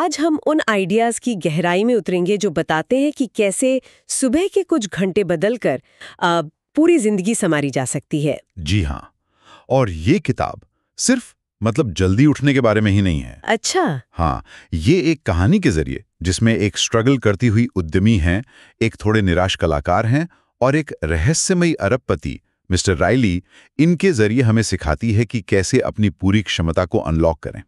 आज हम उन आइडियाज की गहराई में उतरेंगे जो बताते हैं कि कैसे सुबह के कुछ घंटे बदलकर पूरी जिंदगी संवारी जा सकती है। जी हाँ, और ये किताब सिर्फ जल्दी उठने के बारे में ही नहीं है। अच्छा। हाँ, ये एक कहानी के जरिए जिसमें एक स्ट्रगल करती हुई उद्यमी हैं, एक थोड़े निराश कलाकार हैं और एक रहस्यमयी अरबपति मिस्टर रायली, इनके जरिए हमें सिखाती है कि कैसे अपनी पूरी क्षमता को अनलॉक करें।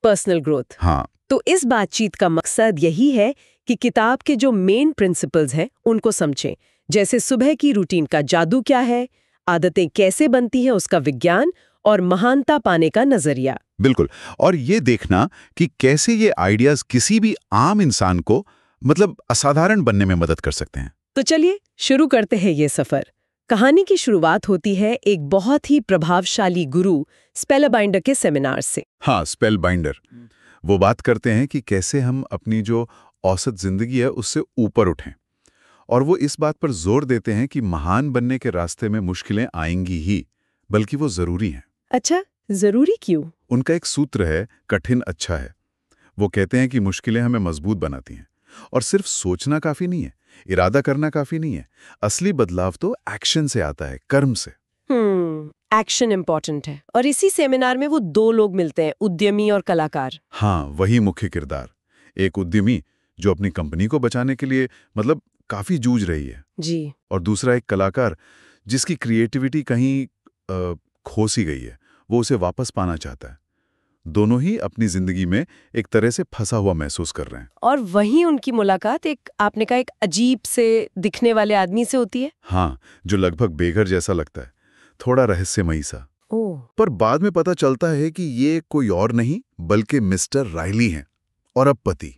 Personal growth. हाँ, तो इस बातचीत का मकसद यही है कि किताब के जो मेन प्रिंसिपल्स हैं उनको समझें, जैसे सुबह की रूटीन का जादू क्या है, आदतें कैसे बनती हैं उसका विज्ञान और महानता पाने का नजरिया। बिल्कुल। और ये देखना कि कैसे ये आइडियाज किसी भी आम इंसान को असाधारण बनने में मदद कर सकते हैं। तो चलिए शुरू करते हैं ये सफर। कहानी की शुरुआत होती है एक बहुत ही प्रभावशाली गुरु स्पेलबाइंडर के सेमिनार से। हाँ, स्पेलबाइंडर वो बात करते हैं कि कैसे हम अपनी जो औसत जिंदगी है उससे ऊपर उठें, और वो इस बात पर जोर देते हैं कि महान बनने के रास्ते में मुश्किलें आएंगी ही, बल्कि वो जरूरी हैं। अच्छा, जरूरी क्यों? उनका एक सूत्र है, कठिन अच्छा है। वो कहते हैं कि मुश्किलें हमें मजबूत बनाती हैं, और सिर्फ सोचना काफी नहीं है, इरादा करना काफी नहीं है। असली बदलाव तो एक्शन से आता है, कर्म से। एक्शन इंपॉर्टेंट है। और इसी सेमिनार में वो दो लोग मिलते हैं, उद्यमी और कलाकार। हाँ, वही मुख्य किरदार। एक उद्यमी जो अपनी कंपनी को बचाने के लिए काफी जूझ रही है जी, और दूसरा एक कलाकार जिसकी क्रिएटिविटी कहीं खो सी गई है, वो उसे वापस पाना चाहता है। दोनों ही अपनी जिंदगी में एक तरह से फंसा हुआ महसूस कर रहे हैं। और वहीं उनकी मुलाकात एक आपने कहा एक अजीब से दिखने वाले आदमी से होती है। हाँ, जो लगभग बेघर जैसा लगता है, थोड़ा रहस्यमयी सा। ओह। पर बाद में पता चलता है कि ये कोई और नहीं बल्कि मिस्टर रायली हैं, अरबपति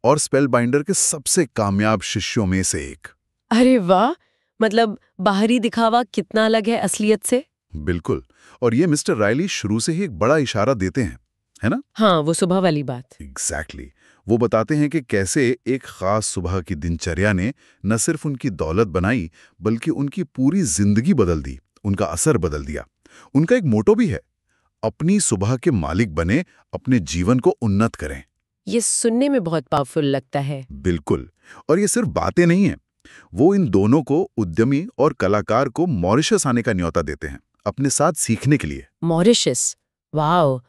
और स्पेलबाइंडर के सबसे कामयाब शिष्यों में से एक। अरे वाह, बाहरी दिखावा कितना अलग है असलियत से। बिल्कुल। और ये मिस्टर रायली शुरू से ही एक बड़ा इशारा देते हैं, है ना? हाँ, वो सुबह वाली बात। एग्जैक्टली। वो बताते हैं कि कैसे एक खास सुबह की दिनचर्या ने न सिर्फ उनकी दौलत बनाई, बल्कि उनकी पूरी जिंदगी बदल दी, उनका असर बदल दिया। उनका एक मोटो भी है, अपनी सुबह के मालिक बने, अपने जीवन को उन्नत करें। ये सुनने में बहुत पावरफुल लगता है। बिल्कुल। और ये सिर्फ बातें नहीं हैं, वो इन दोनों को, उद्यमी और कलाकार को, मॉरिशस आने का न्योता देते हैं अपने साथ सीखने के लिए। Mauritius, wow.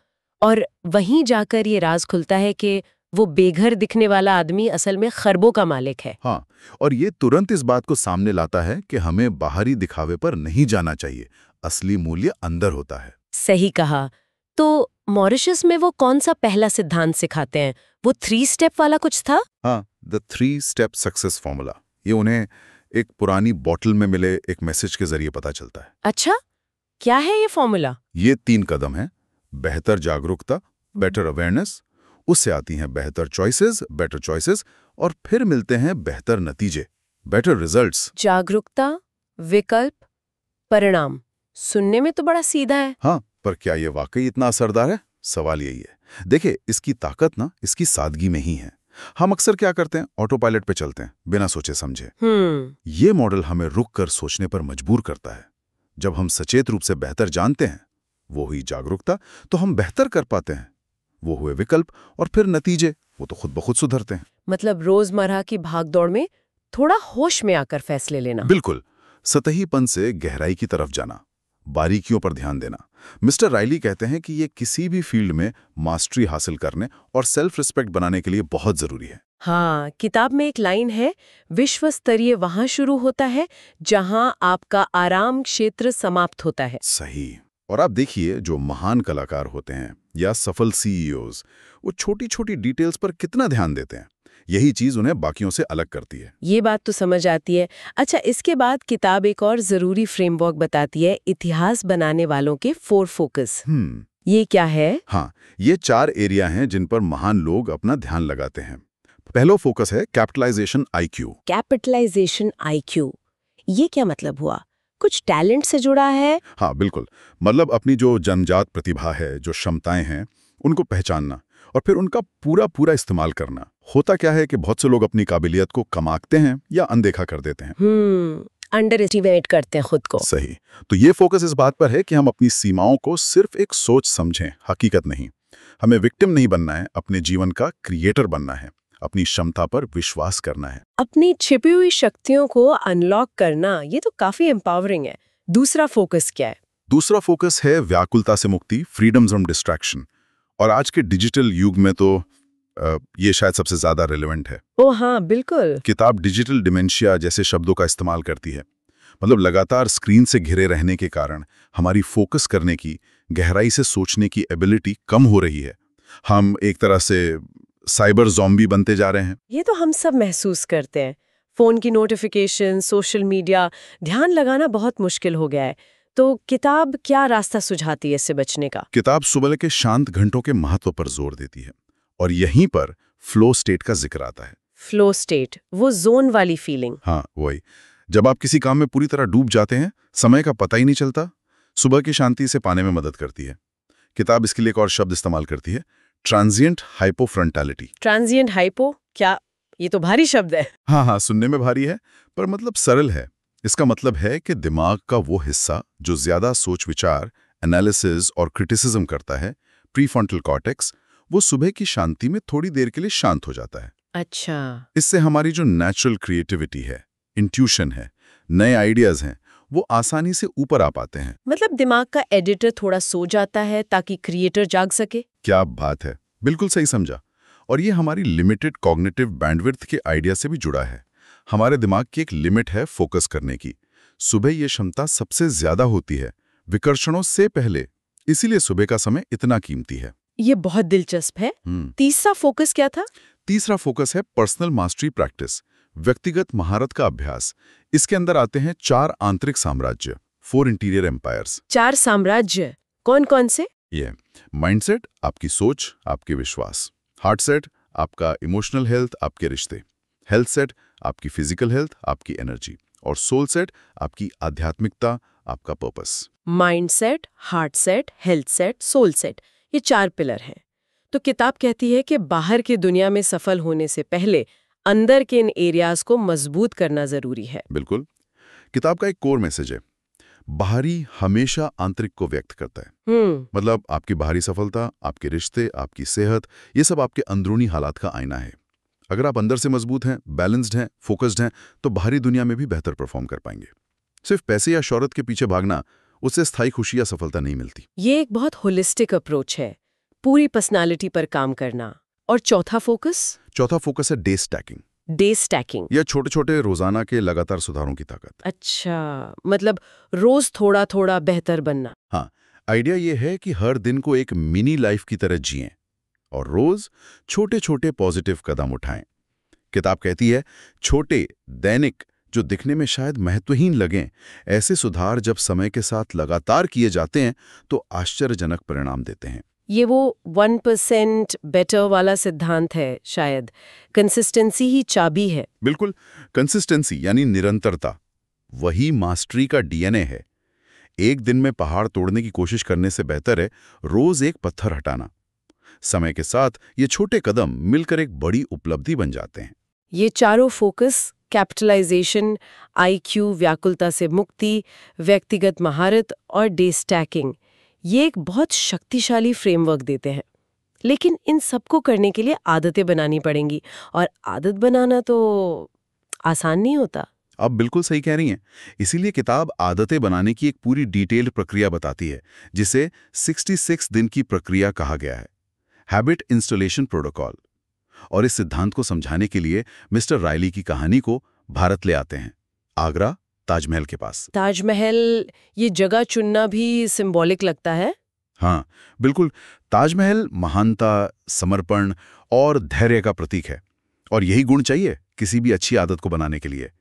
और वहीं जाकर ये राज खुलता है कि वो बेघर दिखने वाला आदमी असल में खरबों का मालिक है। हाँ, और ये तुरंत इस बात को सामने लाता है कि हमें बाहरी दिखावे पर नहीं जाना चाहिए, असली मूल्य अंदर होता है। सही कहा। तो मॉरिशस में वो कौन सा पहला सिद्धांत सिखाते हैं? वो 3 स्टेप वाला कुछ था? हाँ, द 3 स्टेप सक्सेस फॉर्मूला। ये उन्हें एक पुरानी बॉटल में मिले एक मैसेज के जरिए पता चलता है। अच्छा, क्या है ये फॉर्मूला? ये 3 कदम हैं: बेहतर जागरूकता, बेटर अवेयरनेस, उससे आती हैं बेहतर चॉइसेस, बेटर चॉइसेस, और फिर मिलते हैं बेहतर नतीजे, बेटर रिजल्ट्स। जागरूकता, विकल्प, परिणाम। सुनने में तो बड़ा सीधा है। हाँ, पर क्या ये वाकई इतना असरदार है? सवाल यही है। देखिए, इसकी ताकत ना इसकी सादगी में ही है। हम अक्सर क्या करते हैं, ऑटो पायलट पे चलते हैं, बिना सोचे समझे। ये मॉडल हमें रुक कर सोचने पर मजबूर करता है। जब हम सचेत रूप से बेहतर जानते हैं, वो हुई जागरूकता, तो हम बेहतर कर पाते हैं। वो हुए विकल्प, और फिर नतीजे, वो तो खुद ब खुद सुधरते हैं। रोजमर्रा की भागदौड़ में थोड़ा होश में आकर फैसले लेना। बिल्कुल। सतहीपन से गहराई की तरफ जाना, बारीकियों पर ध्यान देना। मिस्टर रायली कहते हैं कि ये किसी भी फील्ड में मास्टरी हासिल करने और सेल्फ रिस्पेक्ट बनाने के लिए बहुत जरूरी है। हाँ, किताब में एक लाइन है, विश्व स्तरीय वहां शुरू होता है जहां आपका आराम क्षेत्र समाप्त होता है। सही। और आप देखिए, जो महान कलाकार होते हैं या सफल सीईओज, वो छोटी छोटी डिटेल्स पर कितना ध्यान देते हैं। यही चीज उन्हें बाकियों से अलग करती है। ये बात तो समझ आती है। अच्छा, इसके बाद किताब एक और जरूरी फ्रेमवर्क बताती है, इतिहास बनाने वालों के 4 फोकस। ये क्या है? हाँ, ये 4 एरिया हैं जिन पर महान लोग अपना ध्यान लगाते हैं। पहला फोकस है कैपिटलाइजेशन IQ। कैपिटलाइजेशन IQ, ये क्या मतलब हुआ? कुछ टैलेंट से जुड़ा है? हाँ, बिल्कुल। अपनी जो जन्मजात प्रतिभा है, जो क्षमताएं हैं, उनको पहचानना और फिर उनका पूरा पूरा इस्तेमाल करना। होता क्या है कि बहुत से लोग अपनी काबिलियत को कम आंकते हैं या अनदेखा कर देते हैं। अंडर एस्टिमेट करते हैं खुद को। सही। तो ये फोकस इस बात पर है कि हम अपनी सीमाओं को सिर्फ एक सोच समझें, हकीकत नहीं। हमें विक्टिम नहीं बनना है, अपने जीवन का क्रिएटर बनना है, अपनी क्षमता पर विश्वास करना है। अपनी छिपी हुई शक्तियों को अनलॉक करना, ये तो काफी एम्पावरिंग है। दूसरा फोकस क्या है? दूसरा फोकस है व्याकुलता से मुक्ति, फ्रीडम फ्रॉम डिस्ट्रैक्शन। और आज के डिजिटल युग में तो ये शायद सबसे ज्यादा रिलेवेंट है। ओ हाँ, बिल्कुल। किताब डिजिटल डिमेंशिया जैसे शब्दों का इस्तेमाल करती है। मतलब लगातार स्क्रीन से घिरे रहने के कारण हमारी फोकस करने की, गहराई से सोचने की एबिलिटी कम हो रही है। हम एक तरह से साइबर ज़ॉम्बी बनते जा रहे हैं। ये तो हम सब महसूस करते हैं। फोन की नोटिफिकेशन, सोशल मीडिया, ध्यान लगाना बहुत मुश्किल हो गया है। तो किताब क्या रास्ता सुझाती है इससे बचने का? किताब सुबह के शांत घंटों के महत्व पर जोर देती है और यहीं पर फ्लो स्टेट का जिक्र आता है। फ्लो स्टेट, वो जोन वाली फीलिंग। हाँ, वही। जब आप किसी काम में पूरी तरह डूब जाते हैं, समय का पता ही नहीं चलता, सुबह की शांति से पाने में मदद करती है। किताब इसके लिए एक और शब्द इस्तेमाल करती है, ट्रांजिएंट हाइपोफ्रंटैलिटी। ट्रांजिएंट हाइपो, क्या? ये तो भारी शब्द है। हाँ, सुनने में भारी है, पर मतलब सरल है। इसका मतलब है कि दिमाग का वो हिस्सा जो ज्यादा सोच विचार, एनालिसिस और क्रिटिसिज्म करता है, प्रीफ्रंटल कॉर्टेक्स, वो सुबह की शांति में थोड़ी देर के लिए शांत हो जाता है। अच्छा। इससे हमारी जो नेचुरल क्रिएटिविटी है, इंट्यूशन है, नए आइडियाज हैं, वो आसानी से ऊपर आ पाते हैं। मतलब दिमाग का एडिटर थोड़ा सो जाता है ताकि क्रिएटर जाग सके। क्या बात है, बिल्कुल सही समझा। और ये हमारी लिमिटेड कॉग्निटिव बैंडविड्थ के आइडिया से भी जुड़ा है। हमारे दिमाग की एक लिमिट है फोकस करने की। सुबह ये क्षमता सबसे ज्यादा होती है, विकर्षणों से पहले। इसीलिए सुबह का समय इतना कीमती है। ये बहुत दिलचस्प है। तीसरा फोकस क्या था? तीसरा फोकस है पर्सनल मास्टरी प्रैक्टिस, व्यक्तिगत महारत का अभ्यास। इसके अंदर आते हैं 4 आंतरिक साम्राज्य, 4 इंटीरियर एम्पायर्स। 4 साम्राज्य कौन कौन से? ये माइंडसेट, आपकी सोच, आपके विश्वास। हार्ट सेट, आपका इमोशनल हेल्थ, आपके रिश्ते। हेल्थ सेट, आपकी फिजिकल हेल्थ, आपकी एनर्जी। और सोल सेट, आपकी आध्यात्मिकता, आपका purpose. Mind set, heart set, health set, soul set, ये 4 पिलर हैं। तो किताब कहती है कि बाहर की दुनिया में सफल होने से पहले अंदर के इन एरियाज को मजबूत करना जरूरी है। बिल्कुल। किताब का एक कोर मैसेज है, बाहरी हमेशा आंतरिक को व्यक्त करता है। मतलब आपकी बाहरी सफलता, आपके रिश्ते, आपकी सेहत, ये सब आपके अंदरूनी हालात का आईना है। अगर आप अंदर से मजबूत हैं, बैलेंस्ड हैं, फोकस्ड हैं, तो बाहरी दुनिया में भी बेहतर परफॉर्म कर पाएंगे। सिर्फ पैसे या शोहरत के पीछे भागना, उससे स्थायी खुशी या सफलता नहीं मिलती। ये एक बहुत होलिस्टिक अप्रोच है, पूरी पर्सनालिटी पर काम करना। और चौथा फोकस है डे स्टैकिंग। डे स्टैकिंग, या छोटे छोटे रोजाना के लगातार सुधारों की ताकत। अच्छा, मतलब रोज थोड़ा थोड़ा बेहतर बनना। हाँ, आइडिया ये है कि हर दिन को एक मिनी लाइफ की तरह जिएं और रोज छोटे छोटे पॉजिटिव कदम उठाएं। किताब कहती है, छोटे, दैनिक, जो दिखने में शायद महत्वहीन लगें, ऐसे सुधार जब समय के साथ लगातार किए जाते हैं तो आश्चर्यजनक परिणाम देते हैं। ये वो 1% बेटर वाला सिद्धांत है शायद। कंसिस्टेंसी ही चाबी है। बिल्कुल, कंसिस्टेंसी यानी निरंतरता, वही मास्टरी का डीएनए है। एक दिन में पहाड़ तोड़ने की कोशिश करने से बेहतर है रोज एक पत्थर हटाना। समय के साथ ये छोटे कदम मिलकर एक बड़ी उपलब्धि बन जाते हैं। ये चारों फोकस, कैपिटलाइजेशन, आईक्यू, व्याकुलता से मुक्ति, व्यक्तिगत महारत और डे स्टैकिंग, ये एक बहुत शक्तिशाली फ्रेमवर्क देते हैं। लेकिन इन सबको करने के लिए आदतें बनानी पड़ेंगी, और आदत बनाना तो आसान नहीं होता। आप बिल्कुल सही कह रही हैं। इसीलिए किताब आदतें बनाने की एक पूरी डिटेल्ड प्रक्रिया बताती है, जिसे 66 दिन की प्रक्रिया कहा गया है, हैबिट इंस्टॉलेशन प्रोटोकॉल। और इस सिद्धांत को समझाने के लिए मिस्टर रायली की कहानी को भारत ले आते हैं, आगरा, ताजमहल के पास। ताजमहल, ये जगह चुनना भी सिंबॉलिक लगता है। हाँ, बिल्कुल। ताजमहल महानता, समर्पण और धैर्य का प्रतीक है, और यही गुण चाहिए किसी भी अच्छी आदत को बनाने के लिए।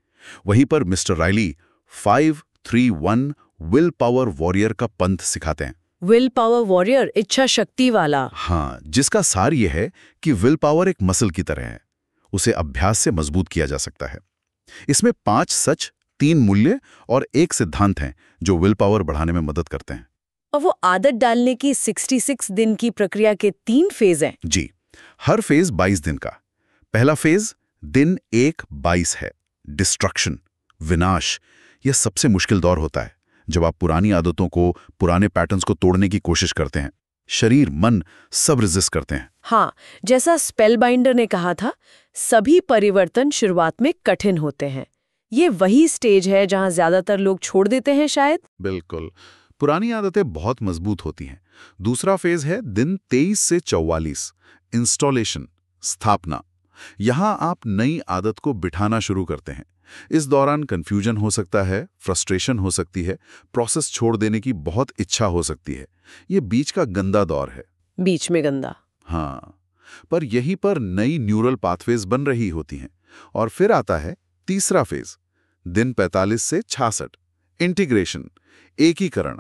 वहीं पर mister Riley 5-3-1 will power warrior का पंथ सिखाते हैं। विल पावर वॉरियर, इच्छा शक्ति वाला। हाँ, जिसका सार यह है कि विल पावर एक मसल की तरह है, उसे अभ्यास से मजबूत किया जा सकता है। इसमें 5 सच, 3 मूल्य और 1 सिद्धांत हैं जो विल पावर बढ़ाने में मदद करते हैं। और वो आदत डालने की 66 दिन की प्रक्रिया के 3 फेज हैं। जी, हर फेज 22 दिन का। पहला फेज दिन 1-22 है, डिस्ट्रक्शन, विनाश। यह सबसे मुश्किल दौर होता है, जब आप पुरानी आदतों को, पुराने पैटर्न्स को तोड़ने की कोशिश करते हैं। शरीर मन सब रेजिस्ट करते हैं। हाँ, जैसा स्पेलबाइंडर ने कहा था, सभी परिवर्तन शुरुआत में कठिन होते हैं। ये वही स्टेज है जहां ज्यादातर लोग छोड़ देते हैं शायद। बिल्कुल, पुरानी आदतें बहुत मजबूत होती हैं। दूसरा फेज है दिन 23 से 44, इंस्टॉलेशन, स्थापना। यहां आप नई आदत को बिठाना शुरू करते हैं। इस दौरान कंफ्यूजन हो सकता है, फ्रस्ट्रेशन हो सकती है, प्रोसेस छोड़ देने की बहुत इच्छा हो सकती है। ये बीच का गंदा दौर है। बीच में गंदा। हाँ, पर यहीं पर नई न्यूरल पाथवेज बन रही होती हैं। और फिर आता है तीसरा फेज, दिन 45 से 66, इंटीग्रेशन, एकीकरण।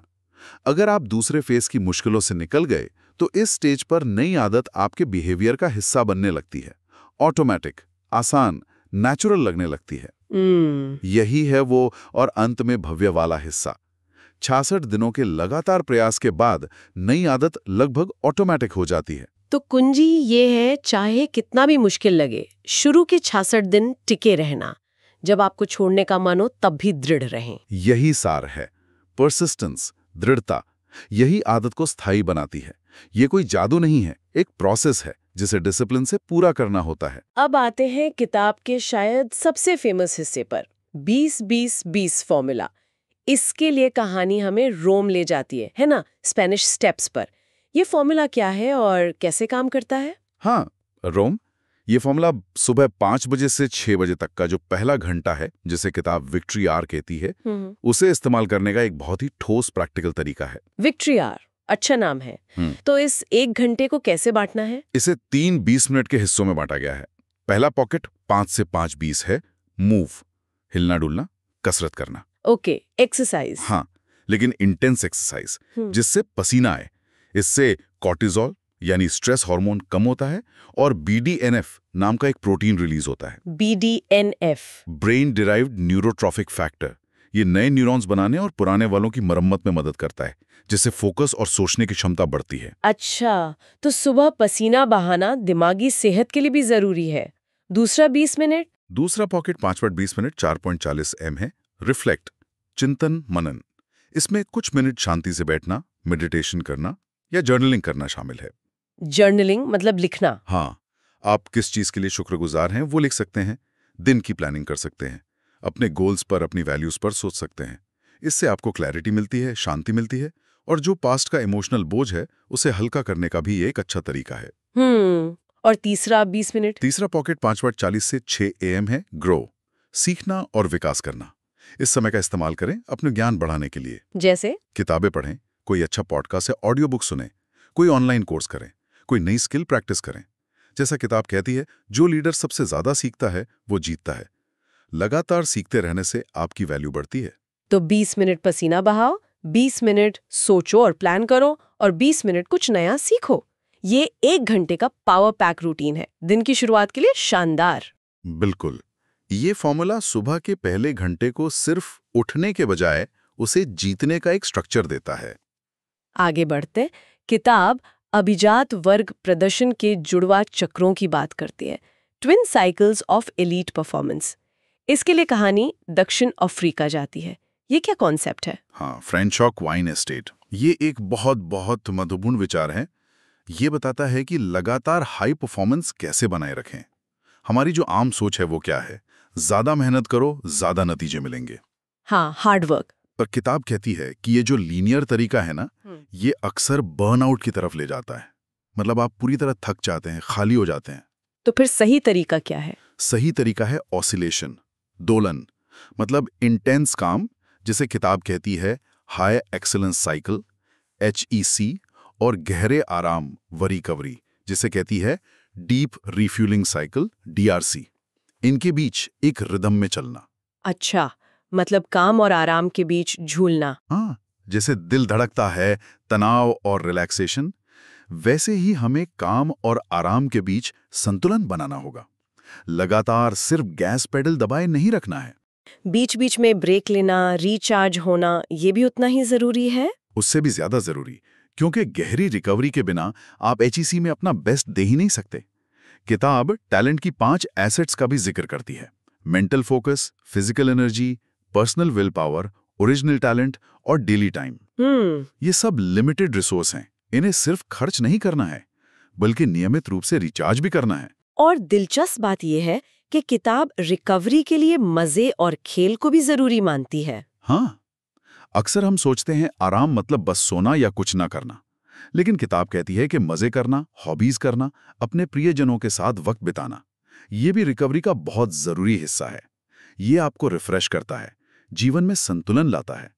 अगर आप दूसरे फेज की मुश्किलों से निकल गए तो इस स्टेज पर नई आदत आपके बिहेवियर का हिस्सा बनने लगती है। ऑटोमेटिक, आसान, नेचुरल लगने लगती है। यही है वो और अंत में भव्य वाला हिस्सा। 66 दिनों के लगातार प्रयास के बाद नई आदत लगभग ऑटोमेटिक हो जाती है। तो कुंजी ये है, चाहे कितना भी मुश्किल लगे, शुरू के 66 दिन टिके रहना। जब आपको छोड़ने का मन हो तब भी दृढ़ रहें। यही सार है। परसिस्टेंस, दृढ़ता, यही आदत को स्थायी बनाती है। ये कोई जादू नहीं है, एक प्रोसेस है जिसे डिसिप्लिन से पूरा करना होता है। अब आते हैं किताब के शायद सबसे फेमस हिस्से पर, 20-20-20 फॉर्मूला। इसके लिए कहानी हमें रोम ले जाती है ना, स्पेनिश स्टेप्स पर। ये फॉर्मूला क्या है और कैसे काम करता है? हाँ, रोम। ये फॉर्मूला सुबह 5 बजे से 6 बजे तक का जो पहला घंटा है, जिसे किताब विक्ट्री आवर कहती है, उसे इस्तेमाल करने का एक बहुत ही ठोस प्रैक्टिकल तरीका है। विक्ट्री आवर, अच्छा नाम है। तो इस 1 घंटे को कैसे बांटना है? इसे 3 20 मिनट के हिस्सों में बांटा गया है। पहला पॉकेट 5 से 5 20 है, मूव, हिलना डुलना, कसरत करना। Okay, exercise. हाँ, लेकिन इंटेंस एक्सरसाइज, जिससे पसीना आए। इससे कॉर्टिजोल यानी स्ट्रेस हार्मोन कम होता है और BDNF नाम का एक प्रोटीन रिलीज होता है। BDNF, brain derived neurotrophic factor. ये नए न्यूरॉन्स बनाने और पुराने वालों की मरम्मत में मदद करता है, जिससे फोकस और सोचने की क्षमता बढ़ती है। अच्छा, तो सुबह पसीना बहाना दिमागी सेहत के लिए भी जरूरी है। दूसरा 20 मिनट? दूसरा पॉकेट 5/20 मिनट 4.40 m है, रिफ्लेक्ट, चिंतन मनन। इसमें कुछ मिनट शांति से बैठना, मेडिटेशन करना या जर्नलिंग करना शामिल है। जर्नलिंग मतलब लिखना? हाँ, आप किस चीज के लिए शुक्रगुजार हैं वो लिख सकते हैं, दिन की प्लानिंग कर सकते हैं, अपने गोल्स पर, अपनी वैल्यूज पर सोच सकते हैं। इससे आपको क्लैरिटी मिलती है, शांति मिलती है और जो पास्ट का इमोशनल बोझ है उसे हल्का करने का भी एक अच्छा तरीका है। और तीसरा 20 मिनट? तीसरा पॉकेट 5:40 से 6 AM है, ग्रो, सीखना और विकास करना। इस समय का इस्तेमाल करें अपने ज्ञान बढ़ाने के लिए। जैसे किताबें पढ़ें, कोई अच्छा पॉडकास्ट या ऑडियो बुक सुनें, कोई ऑनलाइन कोर्स करें, कोई नई स्किल प्रैक्टिस करें। जैसा किताब कहती है, जो लीडर सबसे ज्यादा सीखता है वो जीतता है। लगातार सीखते रहने से आपकी वैल्यू बढ़ती है। तो 20 मिनट पसीना बहाओ, 20 मिनट सोचो और प्लान करो और 20 मिनट कुछ नया सीखो। ये 1 घंटे का पावर पैक रूटीन है, दिन की शुरुआत के लिए शानदार। बिल्कुल, ये फॉर्मूला सुबह के पहले घंटे को सिर्फ उठने के बजाय उसे जीतने का एक स्ट्रक्चर देता है। आगे बढ़ते, किताब अभिजात वर्ग प्रदर्शन के जुड़वा चक्रों की बात करती है, twin cycles of elite performance. इसके लिए कहानी दक्षिण अफ्रीका जाती है। ये क्या कॉन्सेप्ट है? हाँ, फ्रेंचॉक वाइन एस्टेट। ये एक बहुत बहुत महत्वपूर्ण विचार है। ये बताता है कि लगातार हाई परफॉर्मेंस कैसे बनाए रखें। हमारी जो आम सोच है वो क्या है? ज्यादा मेहनत करो, ज्यादा नतीजे मिलेंगे। हाँ, हार्ड वर्क। पर किताब कहती है कि ये जो लीनियर तरीका है ना, ये अक्सर बर्नआउट की तरफ ले जाता है। मतलब आप पूरी तरह थक जाते हैं, खाली हो जाते हैं। तो फिर सही तरीका क्या है? सही तरीका है ऑसिलेशन, दोलन, मतलब इंटेंस काम, जिसे किताब कहती है हाई एक्सीलेंस साइकिल, HEC, और गहरे आराम व रिकवरी, जिसे कहती है डीप रिफ्यूलिंग साइकिल, DRC। इनके बीच एक रिदम में चलना। अच्छा, मतलब काम और आराम के बीच झूलना। हाँ, जैसे दिल धड़कता है, तनाव और रिलैक्सेशन, वैसे ही हमें काम और आराम के बीच संतुलन बनाना होगा। लगातार सिर्फ गैस पेडल दबाए नहीं रखना है। बीच बीच में ब्रेक लेना, रिचार्ज होना, ये भी उतना ही जरूरी है? उससे भी ज्यादा जरूरी, क्योंकि गहरी रिकवरी के बिना आप HEC में अपना बेस्ट दे ही नहीं सकते। किताब टैलेंट की 5 एसेट्स का भी जिक्र करती है: mental focus, physical energy, personal will power, original talent और डेली टाइम। ये सब लिमिटेड रिसोर्स हैं, इन्हें सिर्फ खर्च नहीं करना है, बल्कि नियमित रूप से रिचार्ज भी करना है। और दिलचस्प बात यह है कि किताब रिकवरी के लिए मजे और खेल को भी जरूरी मानती है। हाँ, अक्सर हम सोचते हैं आराम मतलब बस सोना या कुछ ना करना, लेकिन किताब कहती है कि मजे करना, हॉबीज करना, अपने प्रियजनों के साथ वक्त बिताना, ये भी रिकवरी का बहुत जरूरी हिस्सा है। ये आपको रिफ्रेश करता है, जीवन में संतुलन लाता है।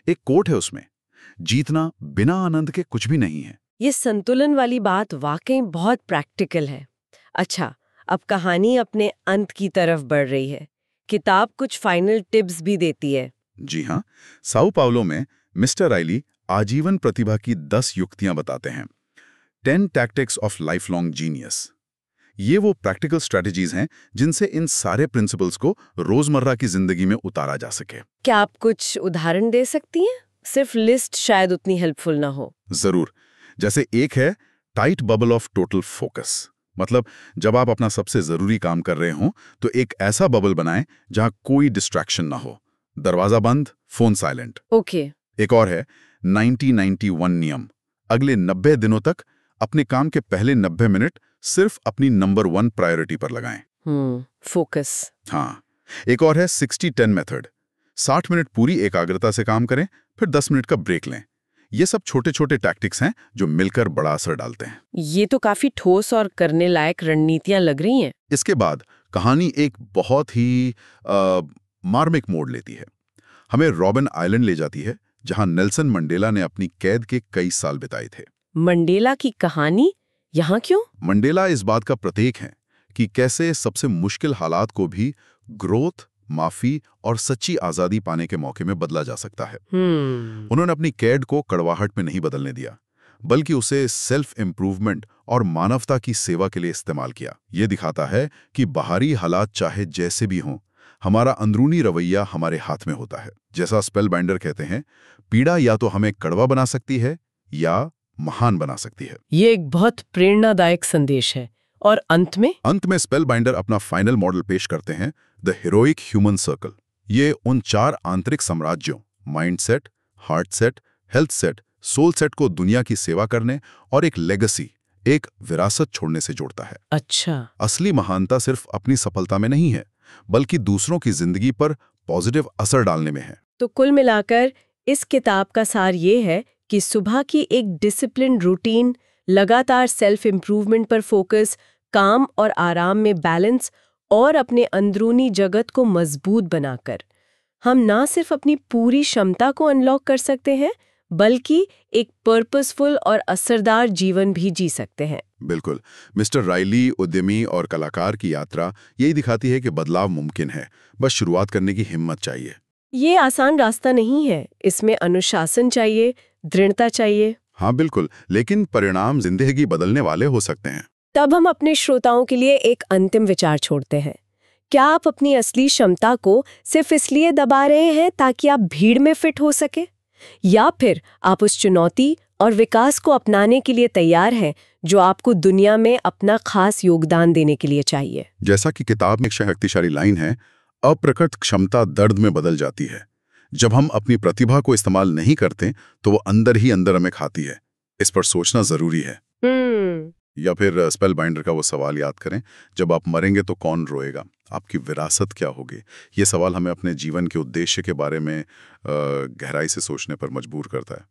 एक कोट है उसमें, जीतना बिना आनंद के कुछ भी नहीं है। ये संतुलन वाली बात वाकई बहुत प्रैक्टिकल है। अच्छा, अब कहानी अपने अंत की तरफ बढ़ रही है। किताब कुछ फाइनल टिप्स भी देती है। जी हाँ, साओ पाउलो में मिस्टर राइली आजीवन प्रतिभा की 10 युक्तियां बताते हैं। 10 tactics of life long genius. ये वो प्रैक्टिकल स्ट्रेटजीज हैं जिनसे इन सारे प्रिंसिपल्स को रोजमर्रा की जिंदगी में उतारा जा सके। क्या आप कुछ उदाहरण दे सकती हैं? सिर्फ लिस्ट शायद उतनी हेल्पफुल ना हो। जरूर। जैसे एक है tight bubble of total focus. मतलब जब आप अपना सबसे जरूरी काम कर रहे हों तो एक ऐसा बबल बनाएं जहां कोई डिस्ट्रैक्शन ना हो। दरवाजा बंद, फोन साइलेंट। ओके। एक और है 90-91 नियम। अगले 90 दिनों तक अपने काम के पहले 90 मिनट सिर्फ अपनी नंबर 1 प्रायोरिटी पर लगाएं। फोकस। हाँ। एक और है 60-10 मेथड। 60 मिनट पूरी एकाग्रता से काम करें, फिर 10 मिनट का ब्रेक लें। ये सब छोटे छोटे टैक्टिक्स हैं जो मिलकर बड़ा असर डालते हैं। ये तो काफी ठोस और करने लायक रणनीतियां लग रही हैं। इसके बाद कहानी एक बहुत ही मार्मिक मोड़ लेती है। हमें रॉबिन आइलैंड ले जाती है, जहां नेल्सन मंडेला ने अपनी कैद के कई साल बिताए थे। मंडेला की कहानी यहाँ क्यों? मंडेला इस बात का प्रतीक है कि कैसे सबसे मुश्किल हालात को भी ग्रोथ, माफी और सच्ची आजादी पाने के मौके में बदला जा सकता है। उन्होंने अपनी कैद को कड़वाहट में नहीं बदलने दिया, बल्कि उसे सेल्फ इम्प्रूवमेंट और मानवता की सेवा के लिए इस्तेमाल किया। ये दिखाता है कि बाहरी हालात चाहे जैसे भी हों, हमारा अंदरूनी रवैया हमारे हाथ में होता है। जैसा स्पेल बाइंडर कहते हैं, पीड़ा या तो हमें कड़वा बना सकती है या महान बना सकती है। ये एक बहुत प्रेरणादायक संदेश है। और अंत में स्पेल बाइंडर अपना फाइनल मॉडल पेश करते हैं, द हीरोइक ह्यूमन सर्कल। ये उन 4 आंतरिक साम्राज्यों, mind set, heart set, health set, soul set को दुनिया की सेवा करने और एक लेगेसी, एक विरासत छोड़ने से जोड़ता है। अच्छा। असली महानता सिर्फ अपनी सफलता में नहीं है, बल्कि दूसरों की जिंदगी पर पॉजिटिव असर डालने में है। तो कुल मिलाकर इस किताब का सार ये है कि सुबह की एक डिसिप्लिन रूटीन, लगातार सेल्फ इम्प्रूवमेंट पर फोकस, काम और आराम में बैलेंस और अपने अंदरूनी जगत को मजबूत बनाकर हम ना सिर्फ अपनी पूरी क्षमता को अनलॉक कर सकते हैं, बल्कि एक पर्पसफुल और असरदार जीवन भी जी सकते हैं। बिल्कुल। मिस्टर राइली उद्यमी और कलाकार की यात्रा यही दिखाती है कि बदलाव मुमकिन है, बस शुरुआत करने की हिम्मत चाहिए। ये आसान रास्ता नहीं है, इसमें अनुशासन चाहिए, दृढ़ता चाहिए। हाँ बिल्कुल, लेकिन परिणाम जिंदगी बदलने वाले हो सकते हैं। तब हम अपने श्रोताओं के लिए एक अंतिम विचार छोड़ते हैं। क्या आप अपनी असली क्षमता को सिर्फ इसलिए दबा रहे हैं ताकि आप भीड़ में फिट हो सके, या फिर आप उस चुनौती और विकास को अपनाने के लिए तैयार हैं जो आपको दुनिया में अपना खास योगदान देने के लिए चाहिए? जैसा कि किताब में एक शक्तिशाली लाइन है, अप्रकट क्षमता दर्द में बदल जाती है। जब हम अपनी प्रतिभा को इस्तेमाल नहीं करते तो वो अंदर ही अंदर हमें खाती है। इस पर सोचना जरूरी है। या फिर स्पेल बाइंडर का वो सवाल याद करें, जब आप मरेंगे तो कौन रोएगा, आपकी विरासत क्या होगी। ये सवाल हमें अपने जीवन के उद्देश्य के बारे में गहराई से सोचने पर मजबूर करता है।